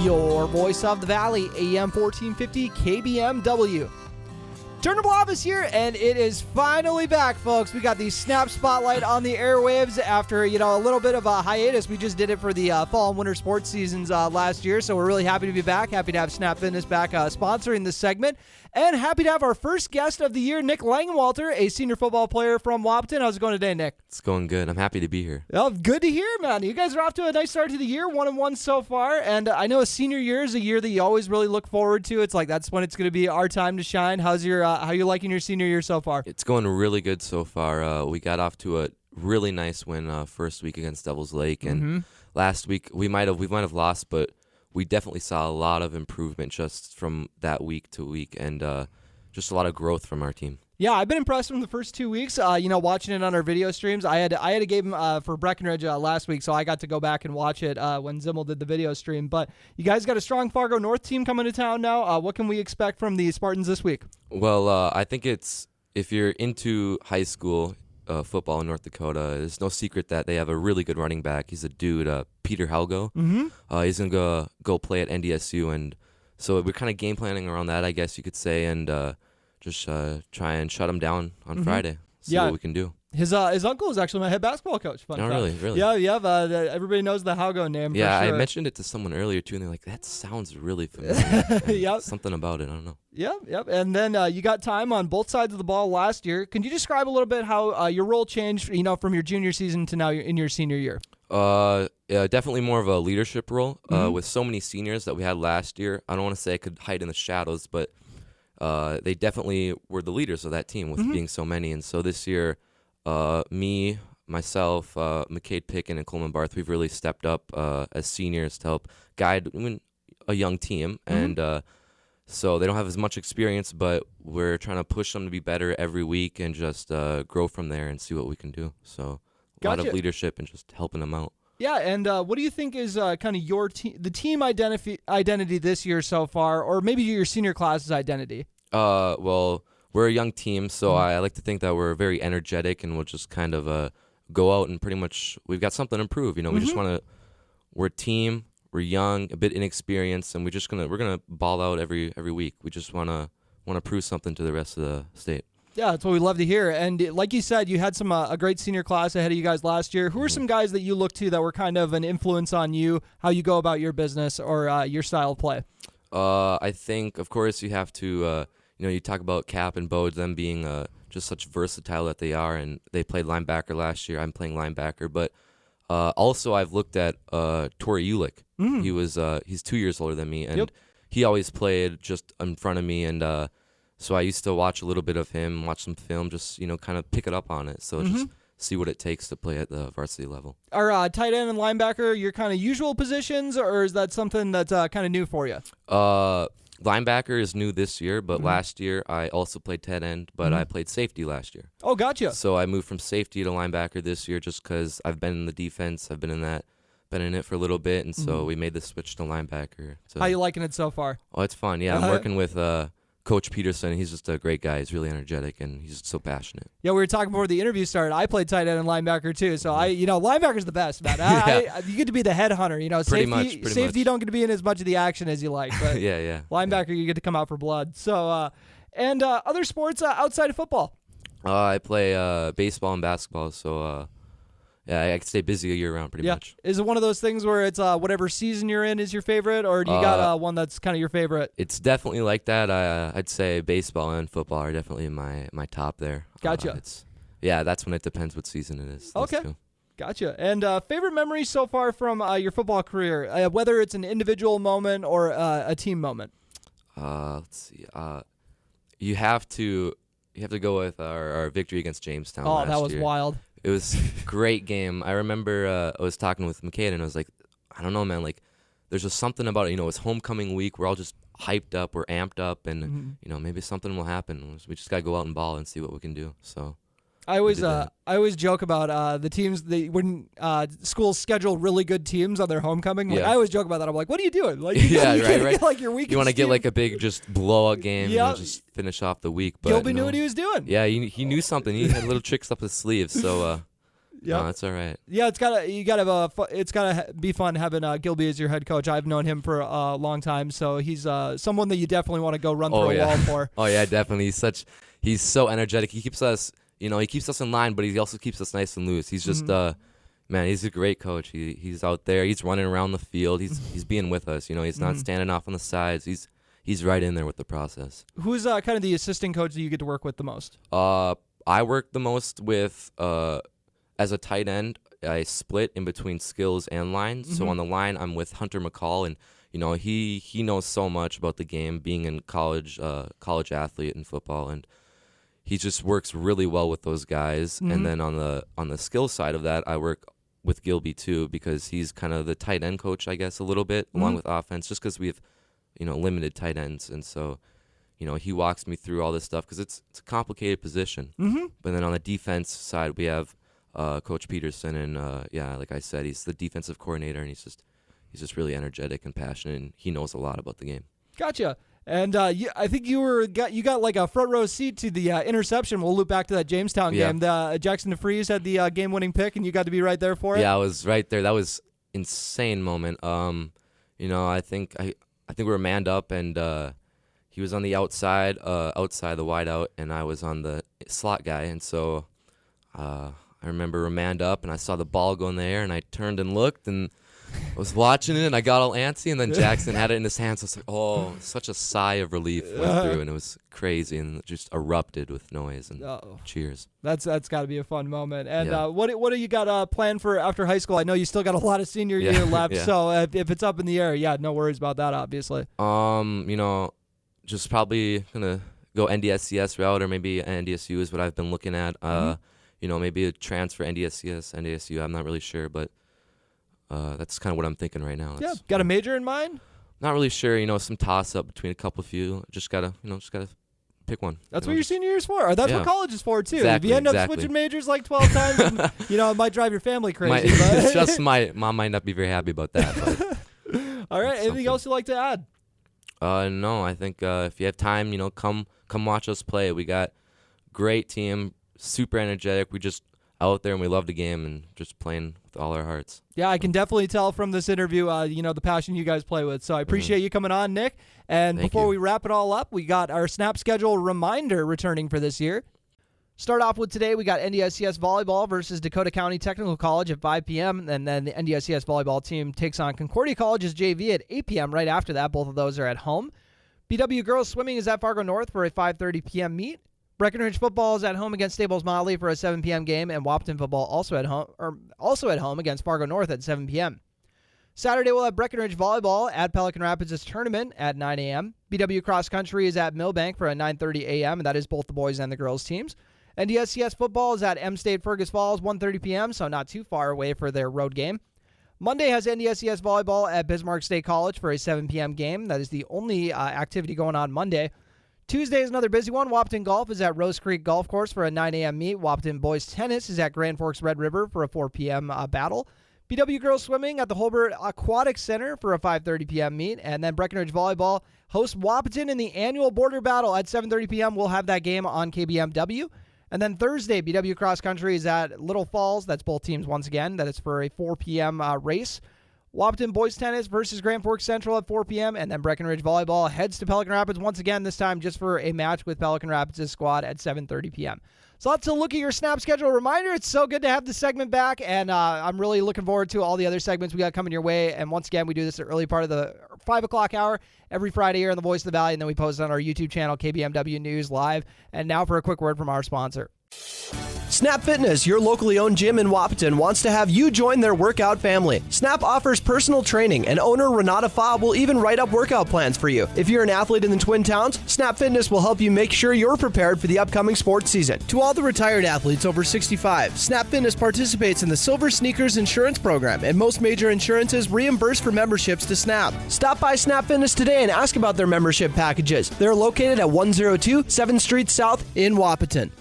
your voice of the valley, AM 1450 KBMW. Turner Blavis here, and it is finally back, folks. We got the Snap Spotlight on the airwaves after, a little bit of a hiatus. We just did it for the fall and winter sports seasons last year, so we're really happy to be back. Happy to have Snap Fitness back sponsoring this segment, and happy to have our first guest of the year, Nick Langenwalter, a senior football player from Wahpeton. How's it going today, Nick? It's going good. I'm happy to be here. Oh, good to hear, man. You guys are off to a nice start to the year, 1-1 so far, and I know a senior year is a year that you always really look forward to. It's like that's when it's going to be our time to shine. How's your how you liking your senior year so far? It's going really good so far. We got off to a really nice win first week against Devils Lake, and last week we might have lost, but we definitely saw a lot of improvement just from that week to week, and just a lot of growth from our team. Yeah, I've been impressed from the first 2 weeks. Watching it on our video streams. I had a game for Breckenridge last week, so I got to go back and watch it when Zimmel did the video stream. But you guys got a strong Fargo North team coming to town now. What can we expect from the Spartans this week? Well, I think if you're into high school football in North Dakota, there's no secret that they have a really good running back. He's a dude, Peter Halgo. He's going to go play at NDSU, and so we're kind of game planning around that, I guess you could say, and just try and shut him down on Friday. See what we can do. His uncle is actually my head basketball coach. Fun fact. Really? Yeah. Everybody knows the Halgo name. Yeah, for sure. I mentioned it to someone earlier too, and they're like, "That sounds really familiar." Yep. Something about it, I don't know. Yep. And then you got time on both sides of the ball last year. Can you describe a little bit how your role changed? From your junior season to now in your senior year. Definitely more of a leadership role. With so many seniors that we had last year, I don't want to say I could hide in the shadows, but they definitely were the leaders of that team with being so many. And so this year, me, myself, McCade Picken, and Coleman Barth, we've really stepped up as seniors to help guide a young team. And so they don't have as much experience, but we're trying to push them to be better every week and just grow from there and see what we can do. So a lot of leadership and just helping them out. Yeah, and what do you think is kind of the team identity this year so far, or maybe your senior class's identity? Well, we're a young team, so I like to think that we're very energetic, and we'll just kind of go out and pretty much we've got something to improve. We just want to. We're a team. We're young, a bit inexperienced, and we're gonna ball out every week. We just wanna prove something to the rest of the state. Yeah, that's what we love to hear. And like you said, you had a great senior class ahead of you guys last year. Who are some guys that you look to that were kind of an influence on you, how you go about your business or your style of play? I think, of course, you have to, you talk about Cap and Bode, them being just such versatile that they are, and they played linebacker last year. I'm playing linebacker. But also I've looked at Tori Ulick. He's 2 years older than me, and he always played just in front of me, and so I used to watch a little bit of him, watch some film, just, kind of pick it up on it. So just see what it takes to play at the varsity level. Are tight end and linebacker your kind of usual positions, or is that something that's kind of new for you? Linebacker is new this year, but last year I also played tight end, but I played safety last year. Oh, gotcha. So I moved from safety to linebacker this year just because I've been in the defense. I've been in it for a little bit, and so we made the switch to linebacker. So. How you liking it so far? Oh, it's fun. Yeah, I'm working with Coach Peterson. He's just a great guy. He's really energetic, and he's just so passionate. Yeah, we were talking before the interview started. I played tight end and linebacker too, so linebacker's the best, man. You get to be the headhunter. Pretty much. Safety you don't get to be in as much of the action as you like, but yeah. Linebacker, you get to come out for blood. So, and other sports outside of football. I play baseball and basketball, so. Yeah, I can stay busy year round pretty much. Is it one of those things where it's whatever season you're in is your favorite, or do you got one that's kind of your favorite? It's definitely like that. I'd say baseball and football are definitely my top there. Gotcha. That's when it depends what season it is. Okay. Gotcha. And favorite memories so far from your football career, whether it's an individual moment or a team moment? Let's see. You have to go with our victory against Jamestown. Oh, that was year. Wild. It was a great game. I remember I was talking with McCade, and I was like, I don't know, man. Like, there's just something about it. It's homecoming week. We're all just hyped up. We're amped up, and maybe something will happen. We just gotta go out and ball and see what we can do. So. I always joke about the teams when schools schedule really good teams on their homecoming. I always joke about that. I'm like, what are you doing? Like, right. Like your weekend. You want to get like a big just blowout game, just finish off the week. But Gilby knew what he was doing. Yeah, he knew something. He had little tricks up his sleeves. So Yeah, No, that's all right. Yeah, it's gotta be fun having Gilby as your head coach. I've known him for a long time, so he's someone that you definitely want to go run through a wall for. Oh yeah, definitely. He's so energetic. He keeps us, he keeps us in line, but he also keeps us nice and loose. He's just man, he's a great coach. He's out there. He's running around the field. He's being with us. He's not standing off on the sides. He's right in there with the process. Who's kind of the assistant coach that you get to work with the most? I work the most with as a tight end. I split in between skills and lines. So on the line, I'm with Hunter McCall, and he knows so much about the game, being in college athlete in football, and he just works really well with those guys. And then on the skill side of that, I work with Gilby too, because he's kind of the tight end coach, I guess, a little bit, along with offense, just because we have limited tight ends, and so he walks me through all this stuff because it's a complicated position. But then on the defense side, we have Coach Peterson, and like I said, he's the defensive coordinator, and he's just really energetic and passionate, and he knows a lot about the game. Gotcha. And I think you got like a front row seat to the interception. We'll loop back to that Jamestown game. Jackson DeFries had the game-winning pick, and you got to be right there for it. Yeah, I was right there. That was insane moment. I think we were manned up, and he was on the outside the wideout, and I was on the slot guy, and so I remember we were manned up, and I saw the ball go in the air, and I turned and looked, and I was watching it, and I got all antsy, and then Jackson had it in his hands. So I was like, oh, such a sigh of relief went through, and it was crazy, and it just erupted with noise and cheers. That's got to be a fun moment. And what do you got planned for after high school? I know you still got a lot of senior year left, so if it's up in the air, no worries about that, obviously. Just probably gonna go NDSCS route, or maybe NDSU is what I've been looking at. Maybe a transfer NDSU. I'm not really sure, but that's kind of what I'm thinking right now. Got a major in mind? Not really sure. Some toss up between a few. Just gotta pick one. That's what your senior year's for. Or that's what college is for too. Exactly, if you end up switching majors like 12 times, and, it might drive your family crazy. It's just my mom might not be very happy about that. But all right. Anything else you'd like to add? No. I think if you have time, come watch us play. We got great team, super energetic. We just out there, and we love the game and just playing with all our hearts. Yeah, I can definitely tell from this interview, the passion you guys play with. So I appreciate you coming on, Nick. And before we wrap it all up, we got our snap schedule reminder returning for this year. Start off with today, we got NDSCS volleyball versus Dakota County Technical College at 5 p.m. And then the NDSCS volleyball team takes on Concordia College's JV at 8 p.m. right after that. Both of those are at home. BW Girls Swimming is at Fargo North for a 5:30 p.m. meet. Breckenridge football is at home against Stables Motley for a 7 p.m. game, and Wahpeton football also at home against Fargo North at 7 p.m. Saturday, we'll have Breckenridge volleyball at Pelican Rapids' tournament at 9 a.m. BW cross country is at Millbank for a 9:30 a.m., and that is both the boys and the girls teams. NDSCS football is at M State Fergus Falls, 1:30 p.m., so not too far away for their road game. Monday has NDSCS volleyball at Bismarck State College for a 7 p.m. game. That is the only activity going on Monday. Tuesday is another busy one. Wahpeton Golf is at Rose Creek Golf Course for a 9 a.m. meet. Wahpeton Boys Tennis is at Grand Forks Red River for a 4 p.m. Battle. BW Girls Swimming at the Holbert Aquatic Center for a 5:30 p.m. meet. And then Breckenridge Volleyball hosts Wahpeton in the annual Border Battle at 7:30 p.m. We'll have that game on KBMW. And then Thursday, BW Cross Country is at Little Falls. That's both teams once again. That is for a 4 p.m. Race. Wahpeton Boys Tennis versus Grand Forks Central at 4 p.m. And then Breckenridge Volleyball heads to Pelican Rapids once again, this time just for a match with Pelican Rapids' squad at 7:30 p.m. So let's look at your snap schedule reminder. It's so good to have the segment back, and I'm really looking forward to all the other segments we got coming your way. And once again, we do this at the early part of the 5 o'clock hour every Friday here on the Voice of the Valley, and then we post it on our YouTube channel, KBMW News Live. And now for a quick word from our sponsor. Snap Fitness, your locally owned gym in Wahpeton, wants to have you join their workout family. Snap offers personal training, and owner Renata Faub will even write up workout plans for you. If you're an athlete in the Twin Towns, Snap Fitness will help you make sure you're prepared for the upcoming sports season. To all the retired athletes over 65, Snap Fitness participates in the Silver Sneakers Insurance Program, and most major insurances reimburse for memberships to Snap. Stop by Snap Fitness today and ask about their membership packages. They're located at 102 7th Street South in Wahpeton.